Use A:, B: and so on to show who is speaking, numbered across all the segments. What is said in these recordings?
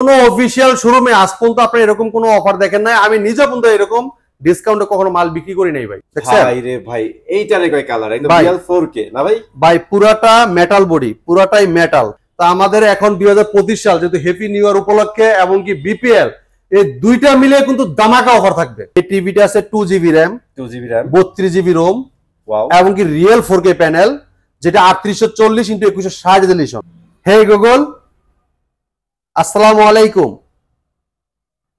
A: কোনো অফিসিয়াল শোরুমে আজ পর্যন্ত আপনি এরকম কোনো অফার দেখেন নাই। আমি নিজে পর্যন্ত এরকম ডিসকাউন্টে কখনো মাল বিক্রি করি নাই ভাই।
B: ভাই রে ভাই, এইটারে কয় কালার, একদম রিয়েল 4K না ভাই?
A: ভাই পুরাটা মেটাল বডি, পুরাটাই মেটাল। তা আমাদের এখন 2025 সাল যেহেতু হ্যাপি নিউ ইয়ার উপলক্ষে এবং কি বিপিএল এই দুইটা মিলে কিন্তু দামাকা অফার থাকবে। এই টিভিটা আছে 2GB RAM 32GB ROM এবং কি রিয়েল 4K প্যানেল, যেটা 3840x2160 রেজোলিউশন। হে গুগল, আসসালামু আলাইকুম।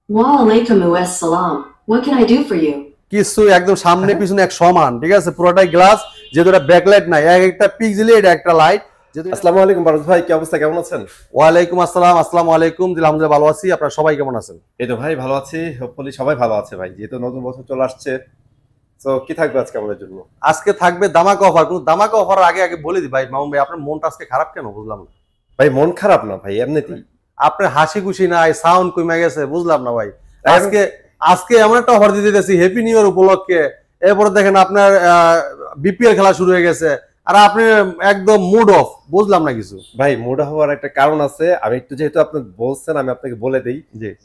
C: ওয়ালাইকুম আসসালাম। What can I do for you?
A: কিছু একদম সামনে পিছনে এক সমান, ঠিক আছে? পুরোটাই গ্লাস, যেহেতু এটা ব্যাকলাইট নাই, একটা পিক্সেলে এটা একটা লাইট।
B: আসসালামু আলাইকুম পারভেজ ভাই, কি অবস্থা, কেমন আছেন?
A: ওয়ালাইকুম আসসালাম। আসসালামু আলাইকুম। আলহামদুলিল্লাহ ভালো আছি, আপনারা সবাই কেমন আছেন?
B: এই তো ভাই ভালো আছি, হোপফুলি সবাই ভালো আছে ভাই, যেহেতু নতুন বছর চলে আসছে। সো কি থাকবে আজকে আমাদের জন্য?
A: আজকে থাকবে দামাকা অফার। কিন্তু দামাকা অফার আগে বলে দিই ভাই, মামুন ভাই আপনার মনটা আজকে খারাপ কেন বুঝলাম না।
B: ভাই মন খারাপ না ভাই, এমনিতেই
A: আপনার হাসি খুশি নাই, সাউন্ড কমে গেছে, বুঝলাম না ভাই। আজকে এমন একটা অফার দিতে যাচ্ছি হ্যাপি নিউ ইয়ার উপলক্ষে। এরপরে দেখেন আপনার বিপিএল খেলা শুরু হয়ে গেছে আর আপনি একদম মুড অফ, বুঝলাম না কিছু।
B: ভাই মুড অফ হওয়ার একটা কারণ আছে, আমি একটু যেহেতু আপনি বলছেন আমি আপনাকে বলে দেই।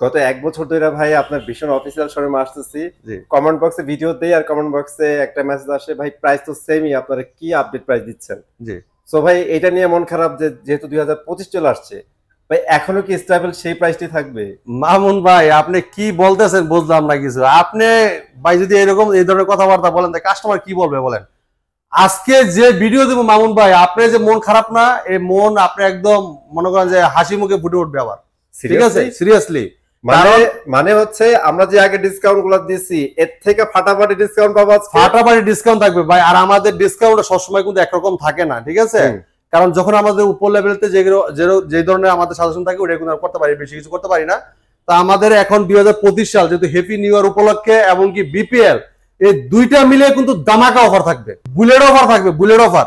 B: গত 1 বছর ধরে ভাই আপনার ভীষণ অফিসিয়াল শোরুমে আসতেছি, কমেন্ট বক্সে ভিডিও দেই আর কমেন্ট বক্সে একটা মেসেজ আসে, ভাই প্রাইস তো সেমই, আপনারা কি আপডেট প্রাইস দিচ্ছেন? জি। সো ভাই এটা নিয়ে মন খারাপ যে যেহেতু 2025 চলে আসছে, ভাই এখনো কি স্টেবল সেই প্রাইসটি থাকবে?
A: মামুন ভাই আপনি কি বলতেছেন বুঝলাম না কিছু। আপনি ভাই যদি এরকম এই ধরনের কথাবার্তা বলেন তাহলে কাস্টমার কি বলবে বলেন? আজকে যে ভিডিও দেবো মামুন ভাই, আপনি যে মন খারাপ না, এই মন আপনি একদম মনে করেন যে হাসি মুখে ফুটে উঠবে আবার, ঠিক আছে? সিরিয়াসলি
B: মানে হচ্ছে আমরা যে আগে ডিসকাউন্ট গুলো দিয়েছি এর থেকে ফাটাফাটি ডিসকাউন্ট পাবো,
A: ফাটাফাটি ডিসকাউন্ট থাকবে ভাই। আর আমাদের ডিসকাউন্ট সবসময় কিন্তু একরকম থাকে না, ঠিক আছে? কারণ যখন আমাদের উপর লেভেলতে যে ধরনের আমাদের সাজেশন থাকে ওটা কিন্তু করতে পারি, বেশি কিছু করতে পারি না। তা আমাদের এখন 2025 সাল যেহেতু হ্যাপি নিউ ইয়ার উপলক্ষে এবং কি বিপিএল এই দুইটা মিলে কিন্তু দামাকা অফার থাকবে, বুলেট অফার থাকবে, বুলেট অফার।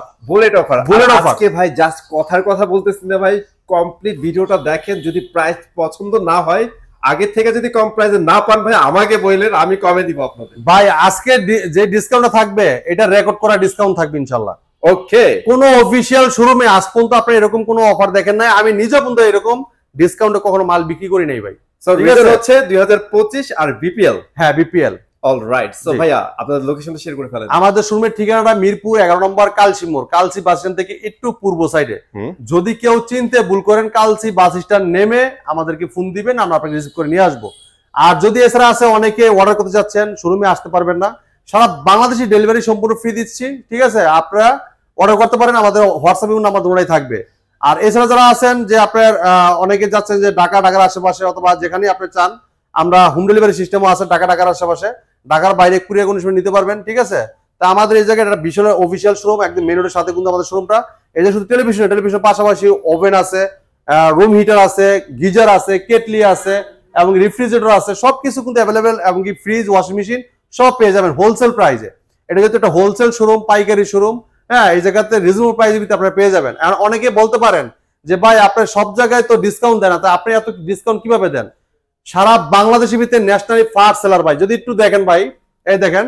B: আজকে ভাই জাস্ট কথার কথা বলতেছি না ভাই, কমপ্লিট ভিডিওটা দেখেন, যদি প্রাইস পছন্দ না হয় আগে থেকে যদি কম প্রাইসে না পান ভাই আমাকে বললেন, আমি কমে দিব আপনাদের।
A: ভাই আজকে যে ডিসকাউন্টটা থাকবে এটা রেকর্ড করা ডিসকাউন্ট থাকবে ইনশাআল্লাহ।
B: ওকে,
A: কোন অফিসিয়াল শোরুমে আজ পর্যন্ত আপনি এরকম কোনো অফার দেখেন নাই। আমি নিজে পর্যন্ত এরকম ডিসকাউন্টে কখনো মাল বিক্রি করি নাই ভাই।
B: সো রিজন হচ্ছে 2025 আর বিপিএল।
A: হ্যাঁ বিপিএল।
B: অলরাইট, সো ভাইয়া আপনাদের লোকেশনটা শেয়ার করে ফেলেন।
A: আমাদের শোরুমের ঠিকানাটা মিরপুর 11 নম্বর কালসি মোড়, কালসি বাস স্ট্যান্ড থেকে একটু পূর্ব সাইডে। যদি কেউ চিনতে ভুল করেন কালসি বাস স্ট্যান্ড নেমে আমাদেরকে ফোন দিবেন, আমরা আপনাকে রিসিভ করে নিয়ে আসবো। আর যদি এছাড়া আছে অনেকে অর্ডার করতে যাচ্ছেন, শোরুমে আসতে পারবেন না, সারা বাংলাদেশি ডেলিভারি সম্পূর্ণ ফ্রি দিচ্ছি, ঠিক আছে? আপনারা অর্ডার করতে পারেন, আমাদের হোয়াটসঅ্যাপ নাম্বার দুটোই থাকবে। আর এছাড়া যারা আছেন যে আপনার অনেকে যাচ্ছেন যে ঢাকার আশেপাশে অথবা যেখানে আপনি চান, আমরা হোম ডেলিভারি সিস্টেমও আছে ঢাকার আশেপাশে, ঢাকার বাইরে কুরিয়ার কোনো সময় নিতে পারবেন, ঠিক আছে? তা আমাদের এই জায়গায় একটা ভীষণ অফিসিয়াল শোরুম, একদম মেন রোডের সাথে কিন্তু আমাদের শোরুমটা। এই যে শুধু টেলিভিশনের পাশাপাশি ওভেন আছে, রুম হিটার আছে, গিজার আছে, কেটলি আছে এবং রেফ্রিজারেটর আছে, সবকিছু কিন্তু অ্যাভেলেবেল এবং কি ফ্রিজ, ওয়াশিং মেশিন সব পেয়ে যাবেন হোলসেল প্রাইসে। এটা যেহেতু একটা হোলসেল শোরুম, পাইকারি শোরুম, হ্যাঁ, এই জায়গাতে রিজনেবল প্রাইসের ভিতরে আপনারা পেয়ে যাবেন। আর অনেকে বলতে পারেন যে ভাই আপনার সব জায়গায় তো ডিসকাউন্ট দেন না, তা আপনি এত ডিসকাউন্ট কিভাবে দেন? সারা বাংলাদেশের ভিতরে ন্যাশনালি ফার্স্ট সেলার ভাই। যদি একটু দেখেন ভাই, এই দেখেন,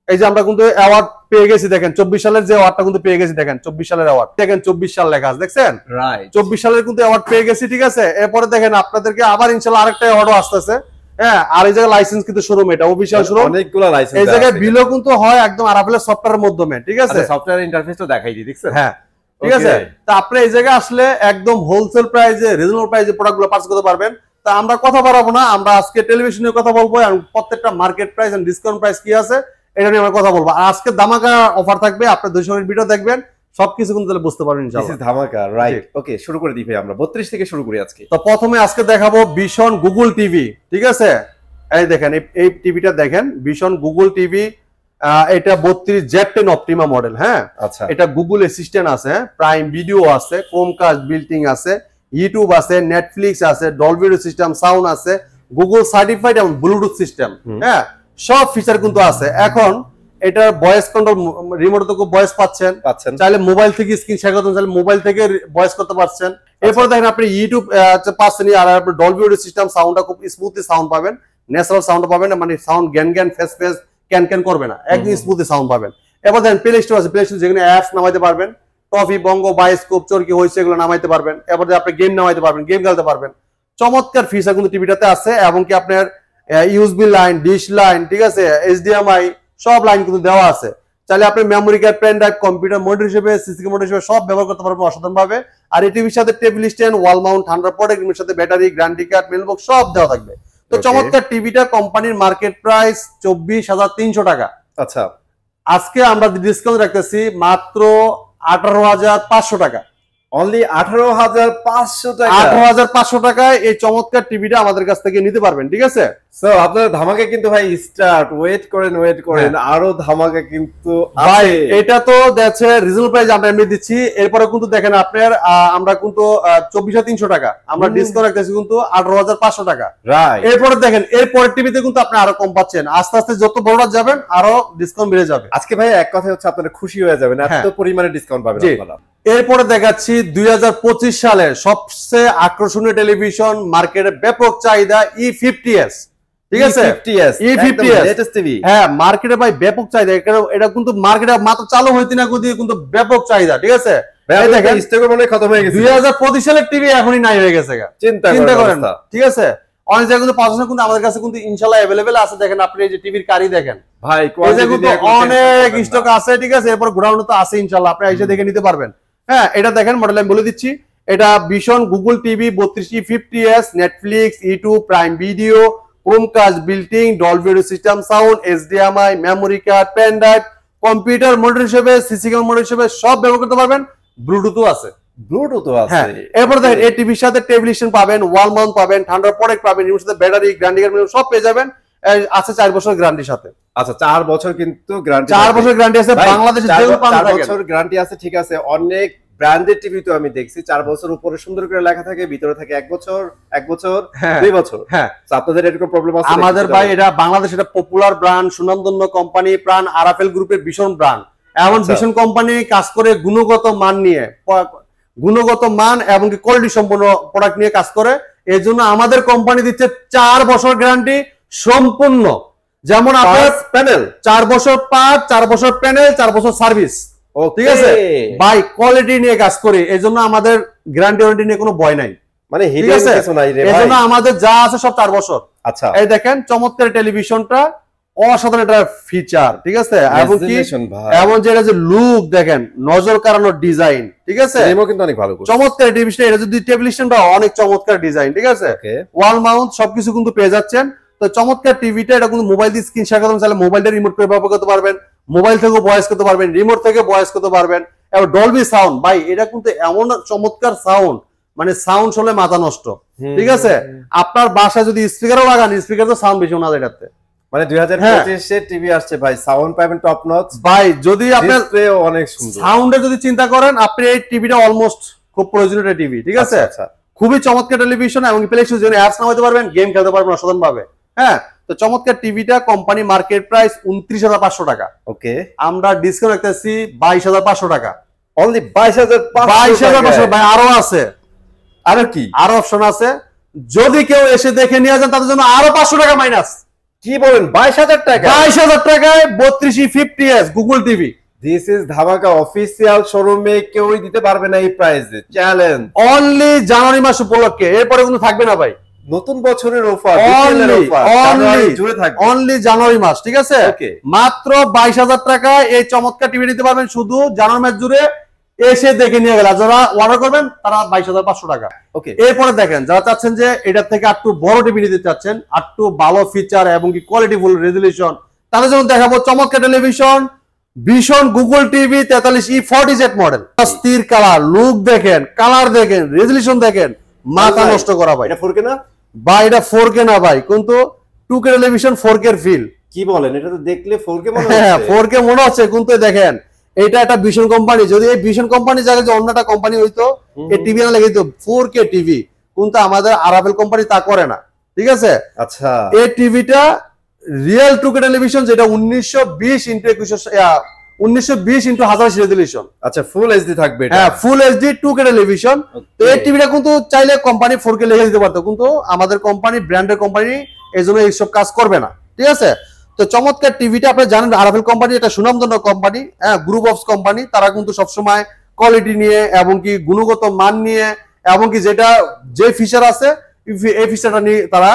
A: এই যে আমরা কিন্তু অ্যাওয়ার্ড পেয়ে গেছি, দেখেন 24 সালের যে অ্যাওয়ার্ডটা কিন্তু পেয়ে গেছি, দেখেন 24 সালের অ্যাওয়ার্ড, দেখেন 24 সাল লেখা আছে, দেখছেন? রাইট, 24 সালের কিন্তু অ্যাওয়ার্ড পেয়ে গেছি, ঠিক আছে? এরপরে দেখেন আপনাদেরকে আবার ইনশাআল্লাহ আরেকটা অ্যাওয়ার্ডও আসতেছে। হ্যাঁ, আর এই জায়গায় লাইসেন্স কিন্তু শোরুম, এটা অফিশিয়াল শোরুম,
B: অনেকগুলো লাইসেন্স।
A: এই জায়গায় বিলও কিন্তু হয় একদম আরাফেলের সফটওয়্যারের মাধ্যমে, ঠিক আছে?
B: সফটওয়্যার ইন্টারফেসটা দেখাই দিই, দেখছেন?
A: হ্যাঁ, ঠিক আছে। তা আপনি এই জায়গায় আসলে একদম হোলসেল প্রাইসে, রিজনেবল প্রাইসে প্রোডাক্টগুলো পারচেজ করতে পারবেন। তা আমরা কথা বাড়াবো না, আমরা আজকে টেলিভিশনে কথা বলবো এবং প্রত্যেকটা market price and discount price কি আছে এটা নিয়ে আমরা কথা বলবো। আর আজকে ধামাকা অফার থাকবে, আপনি 200 মিনিট ভিডিও দেখবেন, সবকিছু কিন্তু তাহলে বুঝতে পারবেন ইনশাআল্লাহ।
B: দিস ইজ ধামাকা, রাইট? ওকে, শুরু করে দিই ভাই, আমরা 32 থেকে শুরু করি আজকে।
A: তো প্রথমে আজকে দেখাবো ভিশন গুগল টিভি, ঠিক আছে? এই দেখেন, এই টিভিটা দেখেন, ভিশন গুগল টিভি। এটা 32 Z10 অপটিমা মডেল। হ্যাঁ, আচ্ছা, এটা গুগল অ্যাসিস্ট্যান্ট আছে, প্রাইম ভিডিও আছে, ক্রোমকাস্ট বিল্টিং আছে, ইউটিউব আছে, নেটফ্লিক্স আছে, ডলবি সিস্টেম সাউন্ড আছে, গুগল সার্টিফাইড এবং ব্লুটুথ সিস্টেম, হ্যাঁ, সব ফিচার কিন্তু আছে। এখন এটার ভয়েস কন্ট্রোল, রিমোট থেকে ভয়েস পাচ্ছেন, চাইলে মোবাইল থেকে স্ক্রিন শেয়ার করতে চাইলে মোবাইল থেকে ভয়েস করতে পারছেন। এরপর দেখেন আপনি ইউটিউব পাচ্ছেন, আর আপনি ডলবি সিস্টেম সাউন্ডটা খুব স্মুথলি সাউন্ড পাবেন, ন্যাচারাল সাউন্ড পাবেন, মানে সাউন্ড গ্যান ফেস ক্যান করবে না, একদম স্মুথলি সাউন্ড পাবেন। এবার দেখেন প্লে স্টোর আছে, প্লে স্টোর যেখানে অ্যাপস নামাইতে পারবেন, টফি, বঙ্গ, বায়োস্কোপ, চরকি হয়েছে, এগুলো নামাইতে পারবেন। এবার আপনি গেম নামাইতে পারবেন, গেম খেলতে পারবেন। চমৎকার ফিচার কিন্তু টিভিটাতে আছে, এবং কি আপনার ইউএসবি লাইন, ডিশ লাইন, ঠিক আছে, এইচডিএমআই সব লাইন কিন্তু দেওয়া আছে। চাইলে আপনি memory card, pen drive, computer monitor হিসেবে, সিসি মনিটর হিসেবে সব ব্যবহার করতে পারবেন অসাধারণ ভাবে। আর এই টিভির সাথে টেবিল স্ট্যান্ড, ওয়াল মাউন্ট, ঠান্ডা প্রোটেক্ট, এর সাথে battery, guarantee card, mail box সব দেওয়া থাকবে। তো চমৎকার টিভিটা কোম্পানির মার্কেট প্রাইস 24,300 টাকা।
B: আচ্ছা,
A: আজকে আমরা ডিসকাউন্ট রাখতেছি মাত্র 18,500 টাকা।
B: অনলি 18,500 টাকা।
A: 18,500 টাকায় এই চমৎকার টিভিটা আমাদের কাছ থেকে নিতে পারবেন, ঠিক আছে?
B: সো আপনার ধামাকা কিন্তু ভাই স্টার্ট, ওয়েট করেন আরো ধামাকা কিন্তু
A: ভাই।
B: আছে।
A: এটা তো দেখছে রিজনেবল প্রাইস আমরা এমনি দিচ্ছি। এরপরে কিন্তু দেখেন আপনার আমরা কিন্তু 24,300 টাকা, আমরা ডিসকাউন্ট রাখতেছি কিন্তু 18,500 টাকা।
B: রাইট।
A: এরপরে দেখেন এরপরের টিভিতে কিন্তু আপনি আরো কম পাচ্ছেন। আস্তে আস্তে যত বড়রা যাবেন আরো ডিসকাউন্ট বেড়ে যাবে।
B: আজকে ভাই এক কথা হচ্ছে আপনারা খুশি হয়ে যাবেন, এত পরিমাণে ডিসকাউন্ট পাবেন আপনারা।
A: এরপরে দেখাচ্ছি 2025 সালের সবচেয়ে আকর্ষণীয় টেলিভিশন, মার্কেটে ব্যাপক চাহিদা, E50s, ঠিক আছে? E50s
B: latest TV.
A: হ্যাঁ, মার্কেটে ভাই ব্যাপক চাহিদা। এটা কিন্তু মার্কেটে মাত্র চালু হইতে না কিন্তু ব্যাপক চাহিদা, ঠিক আছে?
B: ভাই দেখেন স্টক মনে খতম হয়ে গেছে।
A: 2025 সালের টিভি এখনই নাই হয়ে গেছে,
B: চিন্তা করেন,
A: ঠিক আছে? অনেক জায়গায় কিন্তু পাওয়া কিন্তু আমাদের কাছে কিন্তু ইনশাআল্লাহ अवेलेबल আছে। দেখেন আপনি এই যে টিভির কারি দেখেন
B: ভাই,
A: কিন্তু অনেক স্টক আছে, ঠিক আছে? এরপর গোডাউন তো আছে ইনশাআল্লাহ, আপনি এসে দেখে নিতে পারবেন। হ্যাঁ, এটা দেখেন মডেল আমি বলে দিচ্ছি। এটা Vision Google TV 32 E50s, Netflix, YouTube, Prime Video, Chromecast, built-in, Dolby audio system sound, HDMI, memory card, pen drive, computer monitor হিসেবে, সিসি ক্যামেরা মনিটর হিসেবে সব ব্যবহার করতে পারবেন। ব্লুটুথও আছে।
B: আছে।
A: এরপর দেখেন এই টিভির সাথে টেবিল স্ট্যান্ড পাবেন, ওয়াল মাউন্ট পাবেন, ঠান্ডা প্রোটেক্ট পাবেন, এর সাথে ব্যাটারি, গ্যারান্টি কার্ড সব পেয়ে যাবেন। আছে 4 বছর গ্যারান্টির সাথে।
B: আচ্ছা, 4 বছর কিন্তু গ্যারান্টি।
A: 4 বছর গ্যারান্টি আছে বাংলাদেশে, যে কোনো
B: 4 বছর গ্যারান্টি আছে, ঠিক আছে? অনেক ব্র্যান্ডেড টিভি তো আমি দেখছি 4 বছর উপরে সুন্দর করে লেখা থাকে, ভিতরে থাকে 1 বছর 2 বছর।
A: হ্যাঁ,
B: আপনাদের এরকম প্রবলেম আছে?
A: আমাদের ভাই এটা বাংলাদেশ, এটা পপুলার ব্র্যান্ড, সুনামধন্য কোম্পানি, প্রাণ আরাফেল গ্রুপের ভীষণ ব্র্যান্ড। এমন ভীষণ কোম্পানি কাজ করে গুণগত মান নিয়ে, গুণগত মান এবং কি কোয়ালিটি সম্পন্ন প্রোডাক্ট নিয়ে কাজ করে। এই জন্য আমাদের কোম্পানি দিচ্ছে 4 বছর গ্যারান্টি সম্পূর্ণ। যেমন আপনার প্যানেল 4 বছর পার্ট, 4 বছর প্যানেল, 4 বছর সার্ভিস, ঠিক আছে ভাই? কোয়ালিটি নিয়ে কাজ করে, এই জন্য আমাদের গ্যারান্টি ওয়ারেন্টি নিয়ে কোনো ভয় নাই,
B: মানে
A: ঠিক আছে? এই জন্য আমাদের যা আছে সব 4 বছর।
B: আচ্ছা,
A: এই দেখেন চমৎকার টেলিভিশনটা, অসাধারণ একটা ফিচার, ঠিক আছে? এবং কি এমন যে এটা যে লুক দেখেন, নজর কাড়ানো ডিজাইন, ঠিক আছে?
B: এমন কিন্তু অনেক ভালো
A: চমৎকার টেলিভিশন। এটা যদি টেবিল স্ট্যান্ডটা অনেক চমৎকার ডিজাইন, ঠিক আছে? ওয়াল মাউন্ট সবকিছু কিন্তু পেয়ে যাচ্ছেন। তো চমৎকার টিভিটা, এটা কিন্তু মোবাইল দিয়ে স্ক্রিন শেয়ার করতে চাইলে মোবাইলটা রিমোট করে ব্যবহার করতে পারবেন, মোবাইল থেকেও ভয়েস করতে পারবেন, রিমোট থেকে ভয়েস করতে পারবেন। এবং ডলবি সাউন্ড ভাই, এটা কিন্তু এমন চমৎকার সাউন্ড, মানে সাউন্ড শুনলে মাথা নষ্ট, ঠিক আছে? আপনার বাসায় যদি স্পিকারও লাগান, স্পিকার তো সাউন্ড বেশি শোনা যায় এটাতে।
B: মানে 2025 এর টিভি আসছে ভাই, সাউন্ড পাবেন টপ নচ
A: ভাই। যদি আপনার
B: অনেক সুন্দর
A: সাউন্ডে যদি চিন্তা করেন, আপনি এই টিভিটা অলমোস্ট খুব প্রয়োজনীয় টিভি, ঠিক আছে?
B: আচ্ছা,
A: খুবই চমৎকার টেলিভিশন, এবং প্লে স্টোরে অ্যাপস নামাতে পারবেন, গেম খেলতে পারবেন অসাধারণ ভাবে। হ্যাঁ, তো চমৎকার টিভিটা কোম্পানি মার্কেট প্রাইস 29,500 টাকা।
B: ওকে,
A: আমরা ডিসকাউন্ট রাখতেছি 22,500 টাকা।
B: অনলি 22,500
A: ভাই। আরো আছে,
B: আরো কি
A: আরো অপশন আছে। যদি কেউ এসে দেখে নিয়ে যান তাদের জন্য আরো 500 টাকা মাইনাস।
B: কি বলেন? 22,000 টাকা?
A: 22,000 টাকায় 32 E50s Google TV.
B: This is ধামাকা অফিসিয়াল শোরুমে কেউই দিতে পারবে না এই প্রাইসে। চ্যালেঞ্জ
A: অনলি জানুয়ারি মাস উপলক্ষে, এরপরে কিন্তু থাকবে না ভাই।
B: নতুন বছরের অফার,
A: জুড়ে থাকবে অনলি জানুয়ারি মাস, ঠিক আছে? মাত্র 22,000 টাকায় এই চমৎকার টিভি নিতে পারবেন, শুধু জানুয়ারি মাস জুড়ে এসে দেখে নিয়ে গেল। যারা অর্ডার করবেন তারা 22,500 টাকা।
B: ওকে,
A: এরপরে দেখেন যারা চাচ্ছেন যে এটার থেকে একটু বড় টিভি নিতে চাচ্ছেন, একটু ভালো ফিচার এবং কি কোয়ালিটি ফুল রেজুলেশন, তাদের জন্য দেখাবো চমৎকার টেলিভিশন ভীষণ গুগল টিভি 43 E40Z মডেল। স্থির কালার, লুক দেখেন, কালার দেখেন, রেজুলেশন দেখেন, মাথা নষ্ট করা ভাই।
B: এটা 4K না
A: ভাই? এটা 4K না ভাই, কিন্তু 2K টেলিভিশন 4K এর ফিল।
B: কি বলেন? এটা তো দেখলে 4K মনে
A: হচ্ছে। হ্যাঁ, 4K মনে হচ্ছে, কিন্তু দেখেন এটা একটা ভিশন কোম্পানি। যদি এই ভিশন কোম্পানির জায়গায় অন্য একটা কোম্পানি হইতো, এই টিভি না লেগে দিত 4K টিভি, কিন্তু আমাদের আরাফেল কোম্পানি তা করে না, ঠিক আছে?
B: আচ্ছা,
A: এই টিভিটা রিয়েল 2K টেলিভিশন, যেটা 1920x1080 রেজুলেশন।
B: আচ্ছা, ফুল এইচডি থাকবে এটা?
A: হ্যাঁ, ফুল এইচডি 2K টেলিভিশন। তো এই টিভিটা কিন্তু চাইলে কোম্পানি 4K লিখে দিতে পারতো, কিন্তু আমাদের কোম্পানি ব্র্যান্ডের কোম্পানি, এইজন্য এইসব কাজ করবে না, ঠিক আছে? তো চমৎকার টিভিটা আপনি জানেন, আরাফেল কোম্পানি এটা সুনামধন্য কোম্পানি, হ্যাঁ, গ্রুপ অফ কোম্পানি। তারা কিন্তু সবসময় কোয়ালিটি নিয়ে এবং কি গুণগত মান নিয়ে এবং কি যেটা যে ফিচার আছে এই ফিচারটা নিয়ে তারা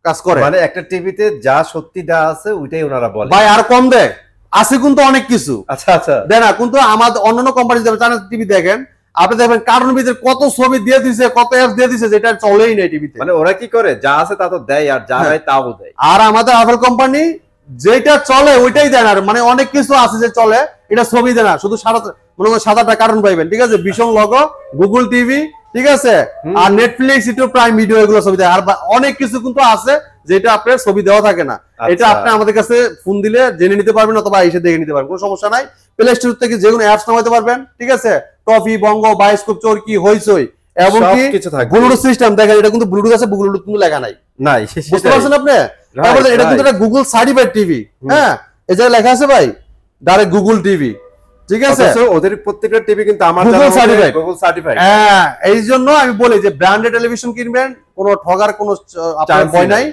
A: কাজ করে।
B: মানে একটা টিভিতে যা সত্যি দেওয়া আছে ওইটাই ওনারা বলে।
A: ভাই আর কম দেয় আছে কিন্তু অনেক কিছু।
B: আচ্ছা আচ্ছা,
A: দেয় না কিন্তু আমাদের অন্যান্য কোম্পানি যেমন টিভি দেখেন আপনি দেখবেন কার্টুন ভিতরে কত ছবি দিয়ে দিছে, কত অ্যাপস দিয়ে দিছে, যেটা চলেই না টিভিতে।
B: মানে ওরা কি করে, যা আছে তা তো দেয়, আর যা নাই তাও দেয়।
A: আর আমাদের আপেল কোম্পানি যেটা চলে ওইটাই দেয় না, মানে অনেক কিছু আছে যে চলে এটা ছবি দেয় না, শুধু সাদাটা কার্টুন পাইবেন, ঠিক আছে, ভীষণ লগো, গুগল টিভি, ঠিক আছে, আর নেটফ্লিক্স, ইউটিউব প্রাইম ভিডিও, এগুলো ছবি দেয়। আর অনেক কিছু কিন্তু আছে যেটা আপনার ছবি দেওয়া থাকে না, এটা আপনি আমাদের কাছে ফোন দিলে জেনে নিতে পারবেন অথবা এসে দেখে নিতে পারবেন, কোনো সমস্যা নাই। প্লে স্টোর থেকে যে কোনো অ্যাপস নামাতে পারবেন, ঠিক আছে, টফি, বঙ্গ, বায়োস্কোপ, চরকি, হইচই, এবং কি ব্লুটুথ সিস্টেম দেখেন, এটা কিন্তু ব্লুটুথ আছে, ব্লুটুথ কিন্তু লেখা নাই, বুঝতে পারছেন আপনি? তারপরে এটা কিন্তু একটা গুগল সার্টিফাইড টিভি, হ্যাঁ, এই জায়গায় লেখা আছে ভাই ডাইরেক্ট গুগল টিভি, ঠিক আছে,
B: ওদের প্রত্যেকটা টিভি কিন্তু আমার
A: গুগল সার্টিফাইড,
B: গুগল সার্টিফাইড।
A: হ্যাঁ, এই জন্য আমি বলি যে ব্র্যান্ডেড টেলিভিশন কিনবেন, কোনো ঠগার কোনো আপনার ভয় নাই,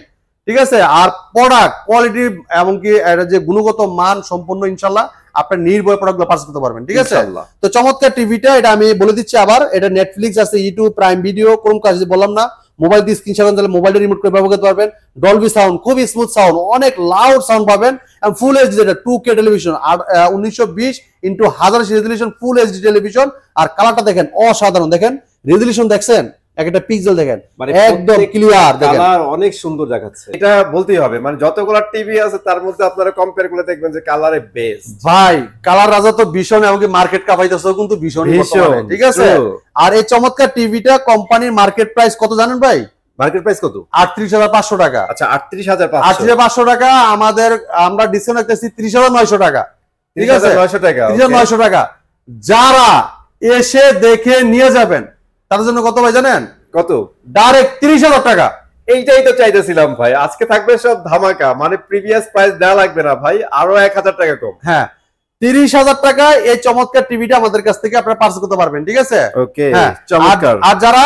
A: ঠিক আছে। আর প্রোডাক্ট কোয়ালিটি এবং কি এটা যে গুণগত মান সম্পূর্ণ ইনশাআল্লাহ আপনার নির্ভয় প্রোডাক্টগুলো পারচেজ করতে পারবেন, ঠিক আছে। তো চমৎকার টিভিটা, এটা আমি বলে দিচ্ছি আবার, এটা নেটফ্লিক্স আছে, ইউটিউব প্রাইম ভিডিও, কোন কাজ বললাম না, মোবাইল দিয়ে স্ক্রিনশট দিলে মোবাইলে রিমোট করে ব্যবহার করতে পারবেন, ডলবি সাউন্ড, খুবই স্মুথ সাউন্ড, অনেক লাউড সাউন্ড পাবেন, এবং ফুল এইচডি, যেটা 2K television, 1920x1000 resolution, full HD television. আর কালারটা দেখেন অসাধারণ, দেখেন রেজোলিউশন দেখছেন, একটা পিক্সেল দেখেন, একদম ক্লিয়ার, দেখেন
B: কালার অনেক সুন্দর দেখাচ্ছে। এটা বলতেই হবে, মানে যতগুলো টিভি আছে তার মধ্যে আপনারা কম্পেয়ার করে দেখবেন যে কালারে বেস্ট।
A: ভাই কালার রাজা তো ভীষণ, এমনকি মার্কেট কাঁপাইতেছে কিন্তু ভীষণ, ঠিক আছে। আর এই চমৎকার টিভিটা কোম্পানির মার্কেট প্রাইস কত জানেন ভাই?
B: মার্কেট প্রাইস কত?
A: ৩৮৫০০ টাকা।
B: আচ্ছা, ৩৮৫০০।
A: ৩৮৫০০ টাকা আমাদের, আমরা ডিসকাউন্ট রাখতেছি ৩০৯০০ টাকা, ঠিক আছে,
B: ৩০৯০০ টাকা,
A: ৩০৯০০ টাকা। যারা এসে দেখে নিয়ে যাবেন তাদের জন্য কত ভাই জানেন?
B: কত?
A: ডাইরেক্ট ৩০০০০ টাকা।
B: এইটাই তো চাইতেছিলাম ভাই, আজকে থাকবে সব ধামাকা, মানে প্রিভিয়াস প্রাইস দেওয়া লাগবে না ভাই, আরো ১০০০ টাকা কম।
A: হ্যাঁ, ৩০০০০ টাকা এই চমৎকার টিভিটা আমাদের কাছ থেকে আপনারা পারচেজ করতে পারবেন, ঠিক আছে।
B: ওকে,
A: চমৎকার। আর যারা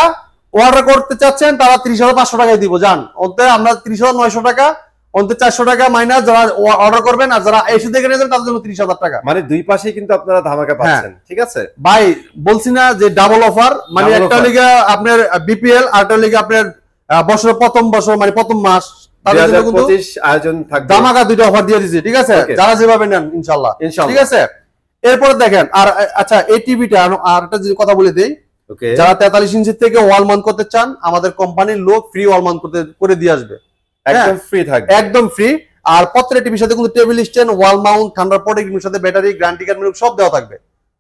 A: অর্ডার করতে চাচ্ছেন তারা ৩০৫০০ টাকায় দিব, জান অন্তে আমরা ৩০৯০০ টাকা, অন্তে ৪০০ টাকা মাইনাস যারা অর্ডার করবেন, আর যারা এসে দেখে নিয়ে যাবেন তাদের জন্য ৩০০০০ টাকা।
B: মানে দুই পাশে কিন্তু আপনারা ধামাকা পাচ্ছেন, ঠিক আছে
A: ভাই। বলছি না যে ডাবল অফার, মানে একটা লিগে আপনার বিপিএল, আরটা লিগে আপনার বছরের প্রথম বছর, মানে প্রথম মাস, তাদের জন্য কিন্তু
B: ২০২৫ আয়োজন থাকবে,
A: ধামাকা দুইটা অফার দিয়ে দিয়েছি, ঠিক আছে, যারা যেভাবে নেন ইনশাআল্লাহ, ঠিক আছে। এরপরে দেখেন, আর আচ্ছা এই টিভিটা আর একটা যদি কথা বলে দেই, যারা ৪৩ ইঞ্চি থেকে ওয়াল মাউন্ট করতে চান, আমাদের কোম্পানির লোক ফ্রি ওয়াল মাউন্ট করে দিয়ে আসবে,
B: একদম ফ্রি থাকবে,
A: একদম ফ্রি। আর প্রত্যেকটা টিভির সাথে কিন্তু টেবিল স্ট্যান্ড, ওয়াল মাউন্ট, থান্ডারপোর্ট, এর সাথে ব্যাটারি, গ্যারান্টি কার্ড সব দেওয়া থাকবে,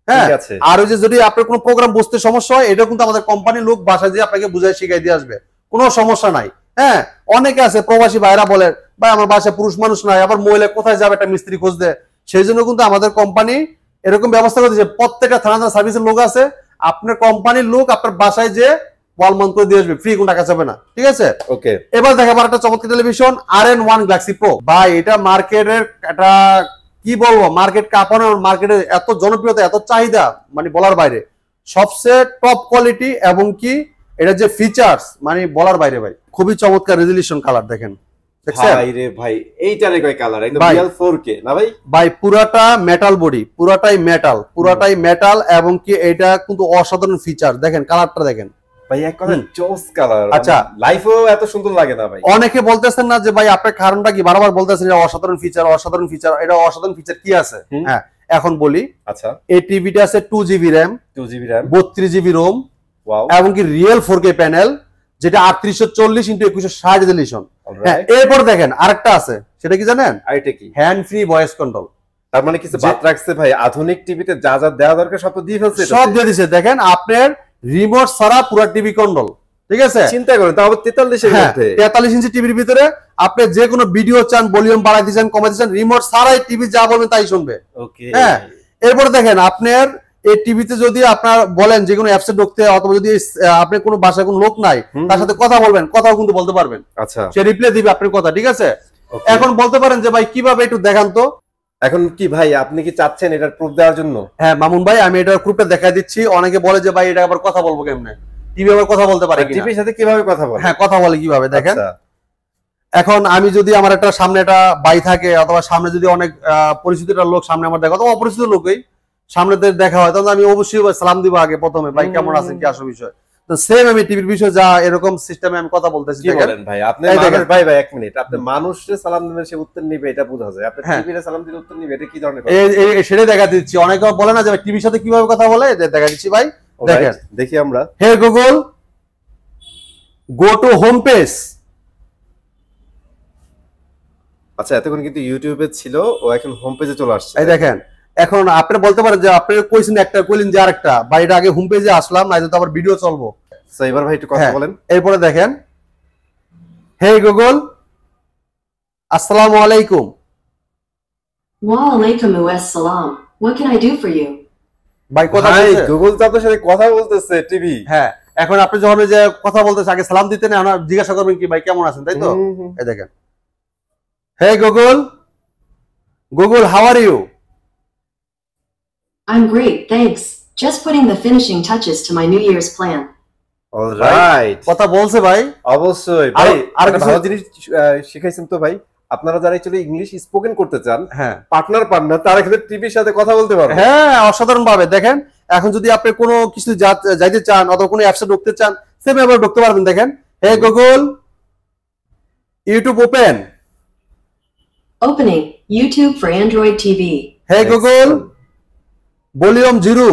A: হ্যাঁ। আর ওই যে যদি আপনার কোনো প্রোগ্রাম বুঝতে সমস্যা হয়, এটা কিন্তু আমাদের কোম্পানির লোক বাসায় দিয়ে আপনাকে বুঝাই শিখাই দিয়ে আসবে, কোনো সমস্যা নাই, হ্যাঁ। অনেকে আছে প্রবাসী ভাইরা বলে ভাই আমার বাসায় পুরুষ মানুষ নাই, আবার মহিলা কোথায় যাবে একটা মিস্ত্রি খুঁজতে, সেই জন্য কিন্তু আমাদের কোম্পানি এরকম ব্যবস্থা করতেছে, প্রত্যেকটা থানা সার্ভিসের লোক আছে, আপনার কোম্পানির লোক আপনার বাসায় যে ওয়াল মাউন্ট করে দিয়ে আসবে, ফ্রি, কোনো টাকা যাবে না, ঠিক আছে।
B: ওকে,
A: এবার দেখাবার একটা চমৎকার টেলিভিশন RN1 গ্যালাক্সি প্রো। ভাই এটা মার্কেটের একটা কি বলবো, মার্কেট কাঁপানো, মার্কেটে এত জনপ্রিয়তা, এত চাহিদা, মানে বলার বাইরে, সবচেয়ে টপ কোয়ালিটি, এবং কি এটা যে ফিচার্স মানে বলার বাইরে ভাই, খুবই চমৎকার রেজোলিউশন, কালার দেখেন,
B: ভাই রে ভাই, এইটারে কয় কালার, একদম রিয়েল 4K না ভাই?
A: ভাই পুরাটা মেটাল বডি, পুরাটাই মেটাল, এবং কি এটা কিন্তু অসাধারণ ফিচার, দেখেন কালারটা দেখেন
B: ভাই, এক কথা জোস কালার।
A: আচ্ছা,
B: লাইফও এত সুন্দর লাগে না ভাই?
A: অনেকে বলতেছেন না যে ভাই আপনার কারণটা কি, বারবার বলতেছেন এটা অসাধারণ ফিচার, এটা অসাধারণ ফিচার কি আছে? হ্যাঁ, এখন বলি।
B: আচ্ছা,
A: এই টিভিটা আছে 2GB RAM, 32GB ROM,
B: wow,
A: এবং কি রিয়েল 4K প্যানেল, যেটা 3840x2160 রেজোলিউশন। হ্যাঁ, এরপর দেখেন আরেকটা আছে, সেটা কি জানেন?
B: এটা কি?
A: Hand free voice control.
B: তার মানে কিছু বাদ রাখছে ভাই, আধুনিক টিভিতে যা যা দেওয়া দরকার সব তো দিয়ে ফেলছে,
A: সব দিয়ে দিয়েছে। দেখেন আপনার রিমোট ছাড়া পুরো টিভি কন্ট্রোল, ঠিক আছে,
B: চিন্তা করেন, তাও 43 এর মধ্যে,
A: 43 ইঞ্চি টিভির ভিতরে আপনি যে কোনো ভিডিও চান, ভলিউম বাড়াইতে চান, কমাইতে চান, রিমোট ছাড়াই টিভি যা বলবেন তাই শুনবে।
B: ওকে,
A: হ্যাঁ, এরপর দেখেন আপনার এই টিভিতে যদি আপনার বলেন যে কোনো অ্যাপসে ঢুকতে, অথবা যদি আপনি কোনো বাসায় কোনো লোক নাই তার সাথে কথা বলবেন, কথাও কিন্তু বলতে পারবেন।
B: আচ্ছা,
A: সে রিপ্লাই দিবে আপনার কথা, ঠিক আছে। এখন বলতে পারেন যে ভাই কিভাবে, একটু দেখান তো।
B: এখন কি ভাই, আপনি কি চাচ্ছেন এটার প্রুফ দেওয়ার জন্য?
A: হ্যাঁ মামুন ভাই, আমি এটার প্রুফটা দেখাই দিচ্ছি। অনেকে বলে যে ভাই এটা আবার কথা বলবো কেমনে, টিভি আবার কথা বলতে পারে কিনা,
B: টিভির সাথে কিভাবে কথা বলে?
A: হ্যাঁ, কথা বলে কিভাবে দেখেন। এখন আমি যদি আমার একটা সামনে একটা বাই থাকে, অথবা সামনে যদি অনেক পরিচিত লোক সামনে আমার দেখা, অথবা অপরিচিত লোকই সামনে দেখা হয়, তখন আমি অবশ্যই সালাম দিব আগে প্রথমে, ভাই কেমন আছেন, কি আসল বিষয়। তো তো সেম আমি টিভির বিষয়ে যা এরকম সিস্টেমে আমি কথা বলতেছি।
B: কি বলেন ভাই, আপনি মানুষ ভাই এক মিনিট, আপনি মানুষকে সালাম দিবেন সে উত্তর নিবে এটা বোঝা যায়, আপনি টিভিতে সালাম দিলে উত্তর নিবে এটা কি ধরনের কথা?
A: সেটাই দেখা দিচ্ছি। অনেকে বলে না যে টিভির সাথে কিভাবে কথা বলে, এটা দেখা দিচ্ছি ভাই। দেখেন,
B: দেখি আমরা।
A: Hey Google, go to home page.
B: আচ্ছা, এতক্ষণ কিন্তু ইউটিউবে ছিল, ও এখন হোম পেজে চলে আসছে।
A: এই দেখেন, এখন আপনি বলতে পারেন যে আপনি কইছেন একটা, কইলেন যে আরেকটা, বা এটা আগে হোম পেজে আসলাম না, তো আবার ভিডিও চলবো।
B: তো এবার ভাই একটু কথা বলেন।
A: এরপরে দেখেন, হে গুগল, আসসালামু আলাইকুম।
C: Walaikum assalam. What can I do for you?
A: ভাই কথা
B: ভাই
A: বলছে,
B: গুগল তো আপনার সাথে কথা বলতেছে টিভি।
A: হ্যাঁ, এখন আপনি যখন যে কথা বলতেছে আগে সালাম দিতেন, এখন জিজ্ঞাসা করবেন কি ভাই কেমন আছেন, তাই তো? এই দেখেন, hey Google, Google how are you?
C: I'm great, thanks. Just putting the finishing touches to my New Year's plan.
B: Alright,
A: কথা বলছে ভাই।
B: অবশ্যই ভাই, আর ভালো জিনিস শিখাইছেন তো ভাই। আপনারা যারা একচুয়ালি ইংলিশ স্পোকেন করতে চান, হ্যাঁ, পার্টনার পান না, তারা কিন্তু টিভির সাথে কথা বলতে পারবে।
A: হ্যাঁ, অসাধারণ ভাবে। দেখেন, এখন যদি আপনি কোনো কিছু যাইতে চান অথবা কোনো অ্যাপসে ঢুকতে চান, সেম এভাবে ঢুকতে পারবেন। দেখেন, hey Google, YouTube open.
C: Opening YouTube for Android TV.
A: Hey Google, volume 0।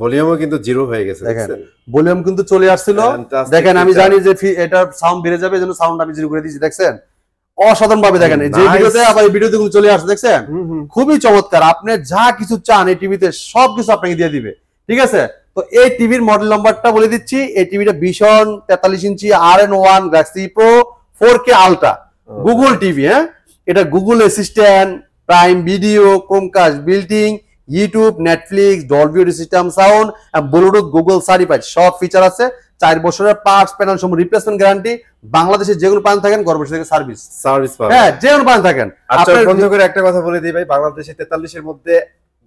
B: ভলিউমও কিন্তু 0 হয়ে গেছে।
A: দেখেন, ভলিউম কিন্তু চলে আসছিল। দেখেন, আমি জানি যে এটা সাউন্ড বেড়ে যাবে, এজন্য সাউন্ড আমি 0 করে দিয়েছি। দেখছেন, অসাধারণ ভাবে। দেখেন, যে ভিডিওতে আবার এই ভিডিওতে কিন্তু চলে আসছে, দেখছেন, খুবই চমৎকার। আপনি যা কিছু চান এই টিভিতে সবকিছু আপনাকে দিয়ে দিবে। ঠিক আছে, তো এই টিভির মডেল নাম্বারটা বলে দিচ্ছি। এই টিভিটা ভিশন 43 ইঞ্চি RN1 Galaxy pro 4K ultra Google TV. হ্যাঁ, এটা Google assistant, prime Video, Chromecast বিল্টিং, YouTube, Netflix, Dolby audio system sound, Bluetooth, Google certified সব ফিচার আছে। 4 বছরের পার্টস প্যানেল সহ রিপ্লেসমেন্ট গ্যারান্টি। বাংলাদেশে যে কোনো প্রান্ত থাকেন ঘর বসে থেকে সার্ভিস পাবেন। হ্যাঁ, যে কোনো প্রান্ত থাকেন।
B: আপনার বন্ধ করে একটা কথা বলে দিই ভাই, বাংলাদেশে 43 এর মধ্যে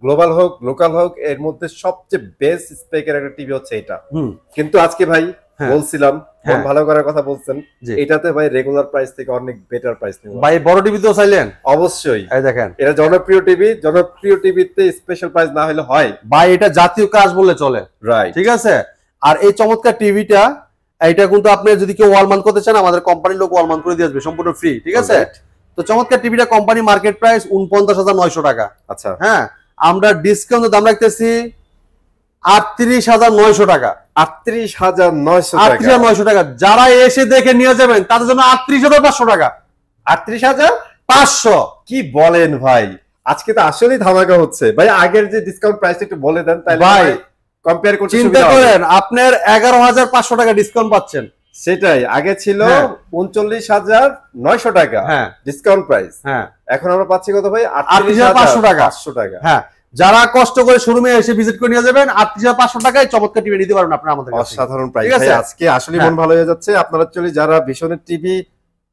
B: গ্লোবাল হোক লোকাল হোক, এর মধ্যে সবচেয়ে বেস্ট স্পেকের একটা টিভি হচ্ছে এটা। কিন্তু আজকে ভাই বলছিলাম, ভালো করার কথা বলছেন, এটাতে ভাই রেগুলার প্রাইস থেকে অনেক বেটার প্রাইস নেব
A: ভাই। বড় টিভি তো চাইলেন,
B: অবশ্যই।
A: এই দেখেন,
B: এটা জনপ্রিয় টিভি, জনপ্রিয় টিভিতে স্পেশাল প্রাইস না হলে হয়
A: ভাই, এটা জাতীয় কাজ বললে চলে। রাইট, ঠিক আছে। আর এই চমৎকার টিভিটা, এটা কিন্তু আপনি যদি কেউ ওয়াল মাউন্ট করতে চান, আমাদের কোম্পানির লোক ওয়াল মাউন্ট করে দিয়ে আসবে সম্পূর্ণ ফ্রি। ঠিক আছে, তো চমৎকার টিভিটা কোম্পানি মার্কেট প্রাইস 49,900 টাকা।
B: আচ্ছা,
A: হ্যাঁ, আমরা ডিসকাউন্ট দাম রাখতেছি 38,900 টাকা।
B: 38,900
A: টাকা। যারা এসে দেখে নিয়ে যাবেন তাদের জন্য 38,500 টাকা।
B: 38,500? কি বলেন ভাই, আজকে তো আসলেই ধামাকা হচ্ছে ভাই। আগের যে ডিসকাউন্ট প্রাইস একটু বলে দেন তাহলে ভাই কম্পেয়ার করতে সুবিধা হবে।
A: চিন্তা করেন, আপনার 11,500 টাকা ডিসকাউন্ট পাচ্ছেন।
B: সেটাই, আগে ছিল 39,900 টাকা ডিসকাউন্ট প্রাইস। হ্যাঁ, এখন আমরা পাচ্ছি কত ভাই?
A: 38,500 টাকা।
B: 500 টাকা।
A: হ্যাঁ, যারা কষ্ট করে শোরুমে এসে ভিজিট করে নিয়ে যাবেন, 38,500 টাকায় চমৎকার টিভি নিতে পারবেন আপনারা আমাদের কাছে।
B: অসাধারণ প্রাইস ভাই, আজকে আসলে মন ভালো হয়ে যাচ্ছে। আপনারা চলে যারা ভীষণের টিভি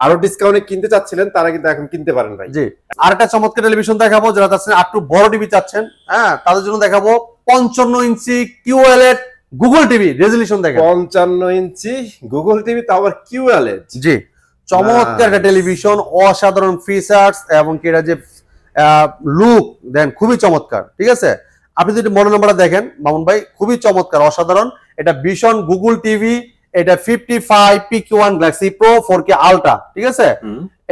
B: আরো ডিসকাউন্টে কিনতে চাচ্ছিলেন, তারা কিন্তু এখন কিনতে পারেন ভাই।
A: জি, আরেকটা চমৎকার টেলিভিশন দেখাবো। যারা চাচ্ছেন একটু বড় টিভি চাচ্ছেন, হ্যাঁ, তাদের জন্য দেখাবো 55 ইঞ্চি QLED গুগল টিভি। রেজলিউশন দেখেন,
B: 55 ইঞ্চি গুগল টিভি, তাও আবার QLED।
A: জি, চমৎকার একটা টেলিভিশন, অসাধারণ ফিচার্স এবং এটা যে লুক দেন খুবই চমৎকার। ঠিক আছে, আপনি যদি মডেল নাম্বারটা দেখেন মামুন ভাই, খুবই চমৎকার, অসাধারণ। এটা ভিশন গুগল টিভি, এটা 55 PQ1 Galaxy pro 4K ultra. ঠিক আছে,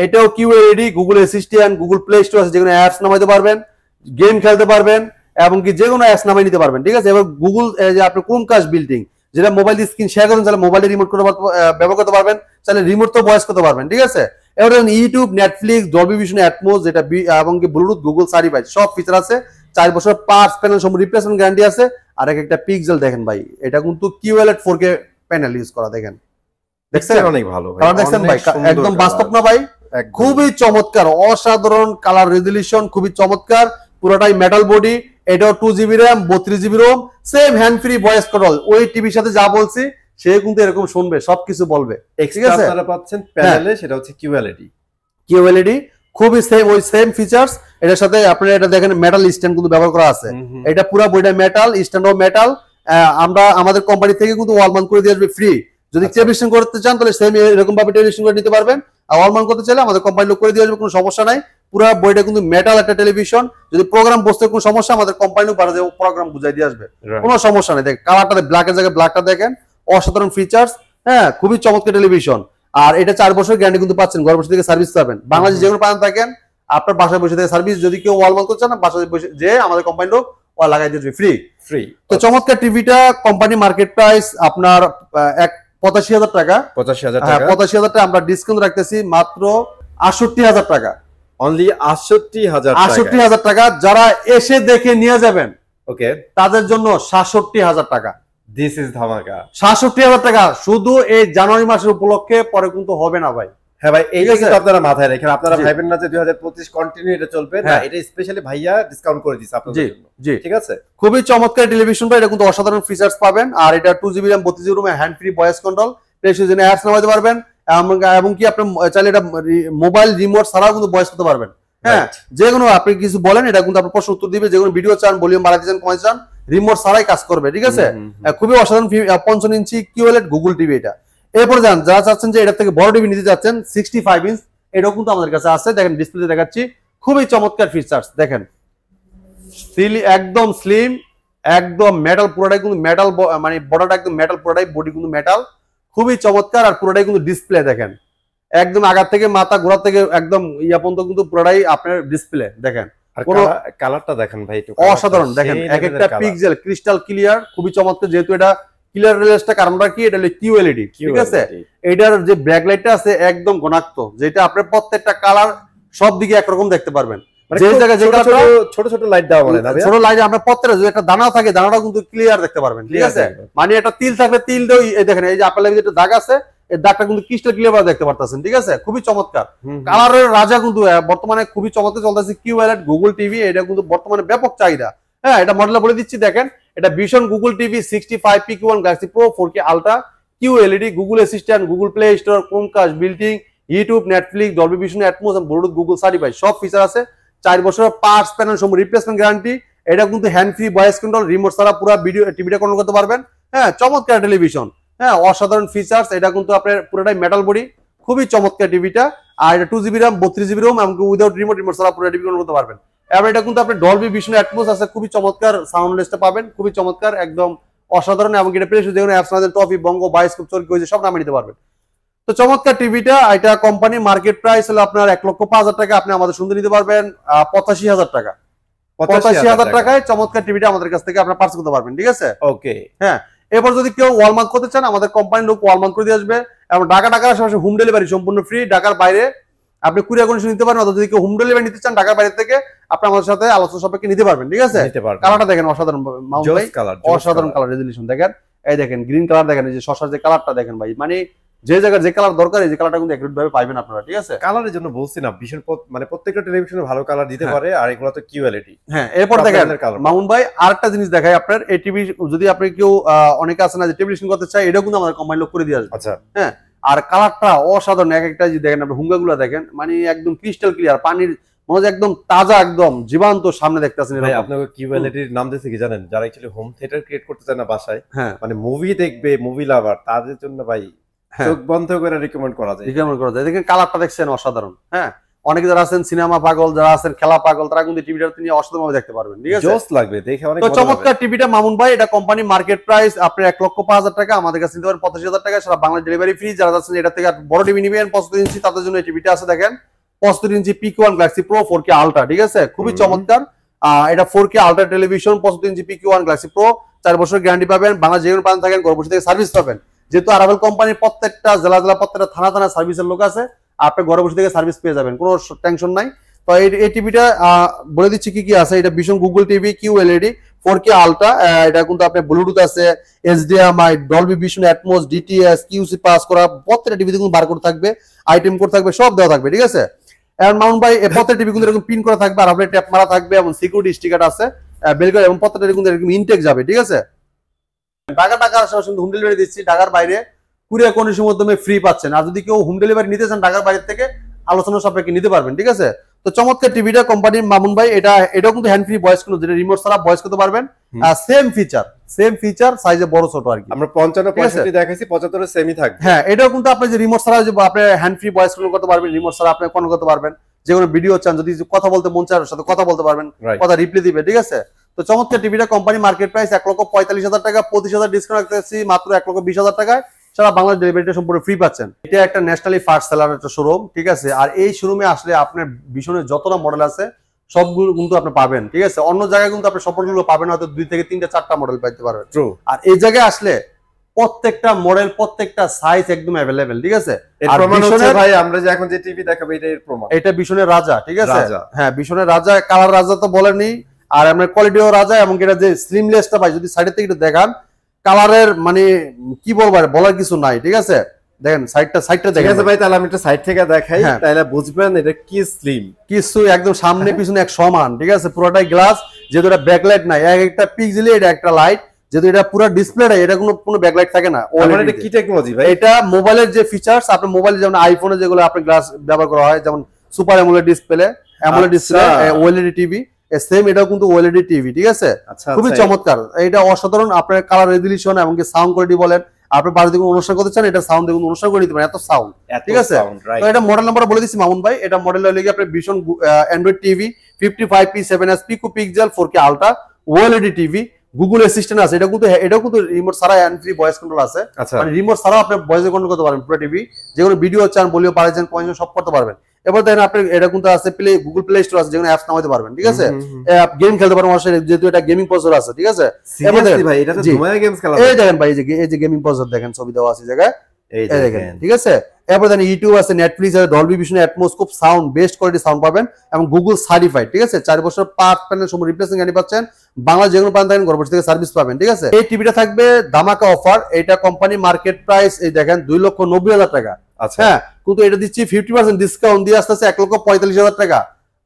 A: এটাও QLED, Google assistant, Google play store আছে, যেগুলো অ্যাপস নামাইতে পারবেন, গেম খেলতে পারবেন এবং কি যে কোনো অ্যাপস নামাই নিতে পারবেন। ঠিক আছে, এবার গুগল যে আপনি ক্রোমকাস্ট বিল্ডিং, যেটা মোবাইল স্ক্রিন শেয়ার করেন, তাহলে মোবাইলে রিমোট করে ব্যবহার করতে পারবেন, তাহলে রিমোট তো ভয়েস করতে পারবেন। ঠিক আছে, এবার YouTube, Netflix, Dolby vision, Atmos, যেটা এবং কি ব্লুটুথ, গুগল সার্টিফাইড সব ফিচার আছে। 4 বছর পার্টস প্যানেল সহ রিপ্লেসমেন্ট গ্যারান্টি আছে। আর একটা পিক্সেল দেখেন ভাই, এটা কিন্তু QLED 4K প্যানেল ইউজ করা। দেখেন, দেখছেন,
B: অনেক ভালো ভাই,
A: দেখছেন ভাই, একদম বাস্তব না ভাই? খুবই চমৎকার, অসাধারণ কালার রেজলিউশন, খুবই চমৎকার, পুরোটাই মেটাল বডি। এটাও 2GB RAM, 32GB ROM, same hand free voice control. ওই টিভির সাথে যা বলছি সে কিন্তু এরকম শুনবে, সবকিছু বলবে। ঠিক আছে,
B: আপনারা পাচ্ছেন প্যানেলে, সেটা হচ্ছে
A: QLED খুবই সেম, ওই সেম ফিচার্স। এটার সাথে আপনারা এটা দেখেন মেটাল স্ট্যান্ড কিন্তু ব্যবহার করা আছে। এটা পুরো বডিটা মেটাল, স্ট্যান্ডও মেটাল। আমরা আমাদের কোম্পানি থেকে কিন্তু ওয়াল মাউন্ট করে দিয়ে আসবে ফ্রি। যদি টেলিভিশন করতে চান তাহলে সেম এরকম ভাবে টেলিভিশন করে নিতে পারবেন। আর ওয়াল মাউন্ট করতে চাইলে আমাদের কোম্পানি লোক করে দিয়ে আসবে, কোনো সমস্যা নাই। পুরো বইটা কিন্তু মেটাল একটা টেলিভিশন। যদি প্রোগ্রাম বসতে কোনো সমস্যা আমাদের কোম্পানি প্রোগ্রাম বুঝাই দিয়ে আসবে, কোনো সমস্যা নেই। দেখেন কালারটা, ব্ল্যাকের জায়গায় ব্ল্যাকটা দেখেন, অসাধারণ ফিচার্স। হ্যাঁ, খুবই চমৎকার টেলিভিশন। আর এটা 4 বছর গ্যারান্টি কিন্তু পাচ্ছেন, ঘরে বসে থেকে সার্ভিস পাবেন। বাংলাদেশে যে কোনো প্রান্ত থাকেন আপনার বাসায় বসে থেকে সার্ভিস, যদি কেউ ওয়াল মাউন্ট করছেন না বাসায় বসে যে আমাদের কোম্পানির লোক ওয়াল লাগাই দিয়ে ফ্রি। তো চমৎকার টিভিটা কোম্পানি মার্কেট প্রাইস আপনার 85,000 টাকা।
B: 85,000 টাকা,
A: 85,000 টাকা আমরা ডিসকাউন্ট রাখতেছি মাত্র 68,000 টাকা।
B: অনলি 68,000 টাকা।
A: 68,000 টাকা। যারা এসে দেখে নিয়ে যাবেন
B: ওকে,
A: তাদের জন্য 67,000 টাকা।
B: দিস ইজ ধামাকা।
A: 67,000 টাকা শুধু এই জানুয়ারি মাসের উপলক্ষে, পরে কিন্তু হবে না ভাই।
B: হ্যাঁ ভাই, এইটা কিন্তু আপনারা মাথায় রাখেন। আপনারা ভাইবেন না যে 2025 কন্টিনিউ এটা চলবে না, এটা স্পেশালি ভাইয়া ডিসকাউন্ট করে দিয়েছে আপনাদের জন্য। জি, ঠিক আছে।
A: খুবই চমৎকার টেলিভিশনটা, এটা কিন্তু অসাধারণ ফিচারস পাবেন। আর এটা 2GB RAM 32GB রুমে হ্যান্ড ফ্রি ভয়েস কন্ট্রোল, টেলিভিশনে অ্যাপস নামাতে পারবেন, এবং কি আপনি চাইলে এটা মোবাইল রিমোট ছাড়াও কিন্তু ভয়েস করতে পারবেন। হ্যাঁ, যে কোনো আপনি কিছু বলেন এটা কিন্তু আপনার প্রশ্ন উত্তর দিবে। যে কোনো ভিডিও চান, ভলিউম বাড়াতে চান, কমাতে চান, রিমোট ছাড়াই কাজ করবে। ঠিক আছে, খুবই অসাধারণ 55 ইঞ্চি QLED গুগল টিভি এটা। এরপরে যান যারা চাচ্ছেন যে এটা থেকে বড় টিভি নিতে যাচ্ছেন 65 ইঞ্চ, এটাও কিন্তু আমাদের কাছে আছে। দেখেন ডিসপ্লেতে দেখাচ্ছি, খুবই চমৎকার ফিচার্স। দেখেন একদম স্লিম, একদম মেটাল, পুরোটাই কিন্তু মেটাল, মানে বডিটা একদম মেটাল, পুরোটাই বডি কিন্তু মেটাল, খুবই চমৎকার। আর পুরোটাই কিন্তু ডিসপ্লে দেখেন, একদম আগার থেকে মাথা গোড়া থেকে একদম ইয়া পর্যন্ত কিন্তু পুরোটাই আপনার ডিসপ্লে দেখেন।
B: কালারটা দেখেন ভাই,
A: অসাধারণ। দেখেন এক একটা পিক্সেল ক্রিস্টাল ক্লিয়ার, খুবই চমৎকার। যেহেতু এটা ক্লিয়ার রেলসটা, কারণটা কি, এটা হলো QLED। ঠিক আছে, এটার যে ব্যাক লাইটটা আছে একদম ঘনাক্ত, যেটা আপনার প্রত্যেকটা কালার সব দিকে একরকম দেখতে পারবেন। যে জায়গায় যে কালারটা
B: ছোট ছোট লাইট দেওয়া মানে না,
A: ছোট লাইট আমরা প্রত্যেকটা যদি একটা দানা থাকে দানাটা কিন্তু ক্লিয়ার দেখতে পারবেন। ঠিক আছে, মানে একটা তিল থাকলে তিল দেও, এই দেখেন এই যে আপেলের ভিতরে দাগ আছে, এই দাগটা কিন্তু ক্রিস্টাল ক্লিয়ার দেখতে পারতেছেন। ঠিক আছে, খুবই চমৎকার। কালারের রাজা কিন্তু বর্তমানে খুবই চমৎকার চলতেছে QLED গুগল টিভি। এটা কিন্তু বর্তমানে ব্যাপক চাহিদা। হ্যাঁ, এটা মডেল বলে দিচ্ছি, দেখেন এটা Vision Google TV 65 PQ1 Galaxy pro 4K ultra QLED, Google assistant, Google play store, Chromecast, বিল্টিং, YouTube, Netflix, Dolby vision, atoms এবং ব্লুটুথ গুগল সার্টিফাইড সব ফিচার আছে। 4 বছরের পার্টস প্যানেল সম্পূর্ণ রিপ্লেসমেন্ট গ্যারান্টি। এটা কিন্তু hand free voice control, remote ছাড়া পুরো video টিভিটা কন্ট্রোল করতে পারবেন। হ্যাঁ, চমৎকার টেলিভিশন। হ্যাঁ, অসাধারণ ফিচার্স। এটা কিন্তু আপনার পুরোটাই মেটাল বডি, খুবই চমৎকার টিভিটা। আর এটা 2GB RAM 32GB রোম, এবং উইদাউট রিমোট ছাড়া পুরো টিভি কন্ট্রোল করতে পারবেন। এবার এটা কিন্তু আপনার ডলবি ভিশন অ্যাটমস আছে, খুবই চমৎকার সাউন্ডলেসটা পাবেন, খুবই চমৎকার, একদম অসাধারণ। এবং এটা প্লে স্টোরে অ্যাপস আছে, টপি, বঙ্গ, বায়োস্কোপ, চরকি হয়েছে সব নামে নিতে পারবেন। তো চমৎকার টিভিটা, এটা কোম্পানি মার্কেট প্রাইস হলো আপনার 1,05,000 টাকা। আপনি আমাদের শুনতে নিতে পারবেন 85,000 টাকা। 85,000 টাকায় চমৎকার টিভিটা আমাদের কাছ থেকে আপনার পারচেজ করতে পারবেন। ঠিক আছে,
B: ওকে।
A: হ্যাঁ, এরপর যদি কেউ ওয়াল মাউন্ট করতে চান, আমাদের কোম্পানির লোক ওয়াল মাউন্ট করে দিয়ে আসবে। এবং ঢাকার আশেপাশে হোম ডেলিভারি সম্পূর্ণ ফ্রি। ঢাকার বাইরে আপনি কুরিয়ার কন্ডিশন নিতে পারেন, অথবা যদি কেউ হোম ডেলিভারি নিতে চান ঢাকার বাইরে থেকে, আপনি আমাদের সাথে আলোচনা সাপেক্ষে নিতে পারবেন। ঠিক আছে, কালারটা দেখেন অসাধারণ মাউন্ট ভাই, অসাধারণ কালার রেজুলেশন দেখেন। এই দেখেন গ্রিন কালার দেখেন, এই যে শসার যে কালারটা দেখেন ভাই, মানে যে জায়গায় যে কালার দরকার এই যে কালারটা কিন্তু একুরেট ভাবে পাবেন আপনারা। ঠিক আছে,
B: কালারের জন্য বলছি না, ভীষণ মানে প্রত্যেকটা টেলিভিশনে ভালো কালার দিতে পারে, আর এগুলো তো QLED।
A: হ্যাঁ, এরপর দেখেন মামুন ভাই আরেকটা জিনিস দেখাই আপনার, এই টিভি যদি আপনি কেউ অনেকে আছে না যে টেলিভিশন করতে চায়, এটাও কিন্তু আমাদের কোম্পানি লোক করে দিয়ে আসবে।
B: আচ্ছা,
A: হ্যাঁ, আর কালারটা অসাধারণ। এক একটা যে দেখেন আপনি হুঙ্গাগুলো দেখেন, মানে একদম ক্রিস্টাল ক্লিয়ার, পানির মনে হচ্ছে একদম তাজা, একদম জীবন্ত সামনে দেখতেছেন।
B: ভাই আপনাকে QLED এর নাম দিয়েছে কি জানেন? যারা অ্যাকচুয়ালি হোম থিয়েটার ক্রিয়েট করতে চায় না বাসায়, হ্যাঁ, মানে মুভি দেখবে, মুভি লাভার, তাদের জন্য ভাই চোখ বন্ধ করে রিকমেন্ড করা যায়।
A: দেখেন কালারটা দেখছেন অসাধারণ। হ্যাঁ, অনেকে যারা আছেন সিনেমা পাগল, যারা আছেন খেলা পাগল, তারা কিন্তু টিভিটা নিয়ে অসাধারণ ভাবে দেখতে পারবেন। ঠিক আছে,
B: জোস লাগবে দেখে, অনেক
A: তো চমৎকার টিভিটা মামুন ভাই। এটা কোম্পানি মার্কেট প্রাইস আপনার 1,05,000 টাকা, আমাদের কাছে নিতে পারেন 85,000 টাকা। সারা বাংলা ডেলিভারি ফ্রি। যারা আছেন এটা থেকে বড় টিভি নিবেন 75 ইঞ্চি, তাদের জন্য এই টিভিটা আছে। দেখেন 75 ইঞ্চি PQ1 Galaxy pro 4K ultra. ঠিক আছে, খুবই চমৎকার। এটা 4K আলট্রা টেলিভিশন, 75 ইঞ্চি PQ1 গ্যালাক্সি প্রো, 4 বছর গ্যারান্টি পাবেন। বাংলা যে কোনো প্রান্ত থাকেন ঘর বসে থেকে সার্ভিস পাবেন। যেহেতু আরাভেল কোম্পানির প্রত্যেকটা জেলা প্রত্যেকটা থানা সার্ভিসের লোক আছে, আপনি ঘরে বসে থেকে সার্ভিস পেয়ে যাবেন, কোনো টেনশন নাই। তো এই টিভিটা বলে দিচ্ছি কি কি আছে। এটা ভীষণ Google TV QLED 4K ultra. এটা কিন্তু আপনার ব্লুটুথ আছে, HDMI, Dolby vision, atoms, DTS, QC pass করা, প্রত্যেকটা টিভিতে কিন্তু বারকোড থাকবে, আইটেম কোড থাকবে, সব দেওয়া থাকবে। ঠিক আছে, এন্ড মাউন্ট ভাই প্রত্যেকটা টিভি কিন্তু এরকম পিন করা থাকবে, আর আপনার ট্যাপ মারা থাকবে, এবং সিকিউরিটি স্টিকার আছে বেলগার, এবং প্রত্যেকটা কিন্তু এরকম ইনটেক যাবে। ঠিক আছে, ঢাকার আশেপাশে হোম ডেলিভারি দিচ্ছি। ঢাকার বাইরে কুরিয়ার কন্ডিশনের মাধ্যমে ফ্রি পাচ্ছেন। আর যদি কেউ হোম ডেলিভারি নিতে চান ঢাকার বাইরে থেকে, আলোচনা সাপেক্ষে নিতে পারবেন। ঠিক আছে, তো চমৎকার টিভিটা কোম্পানির মামুন ভাই। এটাও কিন্তু হ্যান্ড ফ্রি ভয়েস কোনো, যেটা রিমোট ছাড়া ভয়েস করতে পারবেন। সেম ফিচার সাইজে বড় ছোট আর কি।
B: আমরা 55 65 দেখাইছি, 75 এর সেমই থাকবে।
A: হ্যাঁ, এটাও কিন্তু আপনি যে রিমোট ছাড়া যে আপনি হ্যান্ড ফ্রি ভয়েস কন্ট্রোল করতে পারবেন, রিমোট ছাড়া আপনি কন্ট্রোল করতে পারবেন। যে কোনো ভিডিও চান, যদি কথা বলতে মন চায় ওর সাথে কথা বলতে পারবেন, কথা রিপ্লাই দিবে, ঠিক আছে। তো চমৎকার টিভিটা কোম্পানি মার্কেট প্রাইস 1,45,000 টাকা, 25,000 ডিসকাউন্ট রাখতেছি মাত্র 1,20,000 টাকায়। সারা বাংলাদেশ ডেলিভারিটা সম্পূর্ণ ফ্রি পাচ্ছেন। এটা একটা ন্যাশনালি ফার্স্ট সেলার একটা শোরুম, ঠিক আছে। আর এই শোরুমে আসলে আপনার ভীষণের যতটা মডেল আছে সবগুলো কিন্তু আপনি পাবেন, ঠিক আছে। অন্য জায়গায় কিন্তু আপনি সবগুলো পাবেন হয়তো 2 থেকে 3টা 4টা মডেল পাইতে পারবেন। আর এই জায়গায় আসলে প্রত্যেকটা মডেল প্রত্যেকটা সাইজ একদম अवेलेबल, ঠিক আছে।
B: আর ভীষণের ভাই আমরা যে এখন যে টিভি দেখাবো এটা এর প্রমাণ।
A: এটা ভীষণের রাজা, ঠিক আছে। হ্যাঁ, ভীষণের রাজা, কালার রাজা তো বলেনি, আর আমরা কোয়ালিটিও রাজা। এবং এটা যে স্লিমলেসটা ভাই যদি সাইড থেকে একটু দেখান, কালারের মানে কি বলবো আর বলার কিছু নাই, ঠিক আছে। দেখেন সাইডটা দেখেন।
B: ঠিক আছে ভাই, তাহলে আমি একটু সাইড থেকে দেখাই, তাহলে বুঝবেন এটা কি স্লিম।
A: কিছু একদম সামনে পিছনে এক সমান, ঠিক আছে। পুরোটাই গ্লাস, যেহেতু এটা ব্যাকলাইট নাই, একটা পিক্সেলে এটা একটা লাইট, যেহেতু এটা পুরো ডিসপ্লেটা, এটা কোনো ব্যাকলাইট থাকে না।
B: এটা কি টেকনোলজি ভাই?
A: এটা মোবাইলের যে ফিচারস, আপনি মোবাইলে যেমন আইফোনে যেগুলো আপনি গ্লাস ব্যবহার করা হয়, যেমন super AMOLED display, OLED TV, same এটাও কিন্তু ওএলইডি টিভি, ঠিক আছে। খুবই চমৎকার, এটা অসাধারণ। আপনার কালার রেজোলিউশন এবং সাউন্ড কোয়ালিটি বলেন, আপনি বাড়িতে কোনো অনুষ্ঠান করতে চান, এটা সাউন্ড দেখুন অনুষ্ঠান করে নিতে পারেন, এত সাউন্ড, ঠিক আছে। তো এটা মডেল নাম্বার বলে দিচ্ছি মামুন ভাই। এটা মডেল হলো কি আপনার ভীষণ android TV 55P7S pico pixel 4K ultra OLED TV, Google assistant আছে। এটাও কিন্তু রিমোট ছাড়া হ্যান্ড ফ্রি ভয়েস কন্ট্রোল আছে, মানে রিমোট ছাড়া আপনি ভয়েস কন্ট্রোল করতে পারবেন পুরো টিভি। যে কোনো ভিডিও চান, বলিও পারেন, পয়েন্ট সব করতে পারবেন। এবার দেখেন আপনি এটা কিন্তু আছে গুগল প্লে স্টোর আছে, যেগুলো অ্যাপস নামাতে পারবেন, ঠিক আছে। গেম খেলতে পারবেন অবশ্যই, যেহেতু এটা গেমিং প্রসেসর আছে, ঠিক আছে।
B: ভাই এটা তো ধুমায় গেমস খেলা।
A: এই দেখেন ভাই, এই যে গেমিং প্রসেসর দেখেন, ছবি দেওয়া আছে জায়গায়, এই দেখেন, ঠিক আছে। এরপর দেখেন ইউটিউব আছে, নেটফ্লিক্স আছে, ডলবি ভিশন, অ্যাটমস, খুব সাউন্ড বেস্ট কোয়ালিটি সাউন্ড পাবেন এবং গুগল সার্টিফাইড, ঠিক আছে। 4 বছর পার্ট প্যানেল সম্পূর্ণ রিপ্লেসিং গ্যারান্টি পাচ্ছেন। বাংলা যে কোনো প্রান্ত থাকেন ঘর বসে থেকে সার্ভিস পাবেন, ঠিক আছে। এই টিভিটা থাকবে ধামাকা অফার। এটা কোম্পানি মার্কেট প্রাইস এই দেখেন 2,90,000 টাকা। হ্যাঁ, কিন্তু এটা দিচ্ছি 50% ডিসকাউন্ট দিয়ে আসতেছে 1,45,000 টাকা।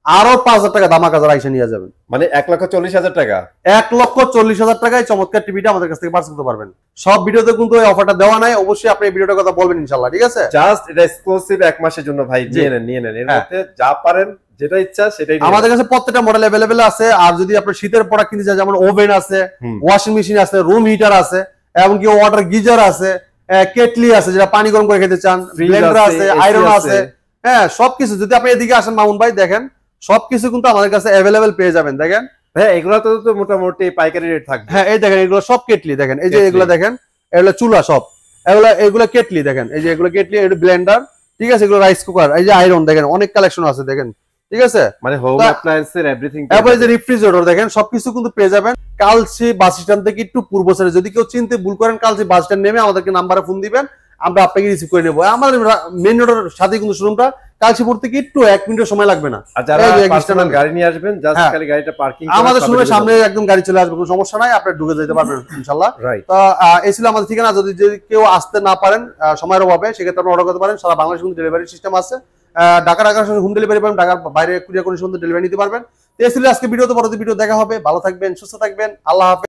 A: আরো 5,000 টাকা ধামাকা যারা এসে নিয়ে যাবেন,
B: মানে 1,40,000 টাকা।
A: 1,40,000 টাকায় চমৎকার টিভিটা আমাদের কাছ থেকে পারচেজ করতে পারবেন। সব ভিডিওতে কিন্তু এই অফারটা দেওয়া নাই, অবশ্যই আপনি এই ভিডিওটার কথা বলবেন ইনশাআল্লাহ, ঠিক আছে।
B: জাস্ট এটা এক্সক্লুসিভ 1 মাসের জন্য ভাই, নিয়ে নেন। এর মধ্যে যা পারেন, যেটা ইচ্ছা সেটাই
A: আমাদের কাছে প্রত্যেকটা মডেল अवेलेबल আছে। আর যদি আপনি শীতের প্রোডাক্ট কিনতে চান, যেমন ওভেন আছে, ওয়াশিং মেশিন আছে, রুম হিটার আছে, এমনকি ওয়াটার গিজার আছে, কেটলি আছে যেটা পানি গরম করে খেতে চান, ব্লেন্ডার আছে, আয়রন আছে, হ্যাঁ সবকিছু। যদি আপনি এদিকে আসেন মামুন ভাই, দেখেন সবকিছু কিন্তু আমাদের কাছে अवेलेबल পেয়ে যাবেন। দেখেন
B: হ্যাঁ, এগুলো তো মোটামুটি পাইকারি রেট থাকবে।
A: হ্যাঁ, এই দেখেন এগুলো সব কেটলি, দেখেন এই যে এগুলো দেখেন, এগুলো চুলা সব, এগুলো কেটলি দেখেন, এই যে এগুলো কেটলি, এটা ব্লেন্ডার, ঠিক আছে। এগুলো রাইস কুকার, এই যে আয়রন দেখেন, অনেক কালেকশন আছে দেখেন, ঠিক আছে।
B: মানে হোম অ্যাপ্লায়েন্সের এভরিথিং।
A: এরপর যে রেফ্রিজারেটর দেখেন, সবকিছু কিন্তু পেয়ে যাবেন। কালচি বাস স্ট্যান্ড থেকে একটু পূর্ব সাইডে, যদি কেউ চিনতে ভুল করেন, কালচি বাস স্ট্যান্ড নেমে আমাদেরকে নাম্বারে ফোন দিবেন, আমরা আপনাকে রিসিভ করে নেব। আমাদের মেইন রোডের সাথে কিন্তু শোরুমটা, কালচিপুর থেকে একটু 1 মিনিটের সময় লাগবে না।
B: আর যারা পার্সোনাল গাড়ি নিয়ে আসবেন, জাস্ট খালি গাড়িটা পার্কিং করে
A: আমাদের শোরুমের সামনে একদম গাড়ি চলে আসবে, কোনো সমস্যা নাই, আপনি ঢুকে যেতে পারবেন ইনশাআল্লাহ। তো এই ছিল আমাদের ঠিকানা। যদি কেউ আসতে না পারেন সময়ের অভাবে, সেক্ষেত্রে আপনি অর্ডার করতে পারেন। সারা বাংলাদেশে কিন্তু ডেলিভারি সিস্টেম আছে। ঢাকার হোম ডেলিভারি পাবেন, ঢাকার বাইরে কুরিয়ার কন্ডিশন ডেলিভারি নিতে পারবেন। তো এই ছিল আজকে ভিডিওতে। পরবর্তী ভিডিও দেখা হবে। ভালো থাকবেন, সুস্থ থাকবেন, আল্লাহ হাফেজ।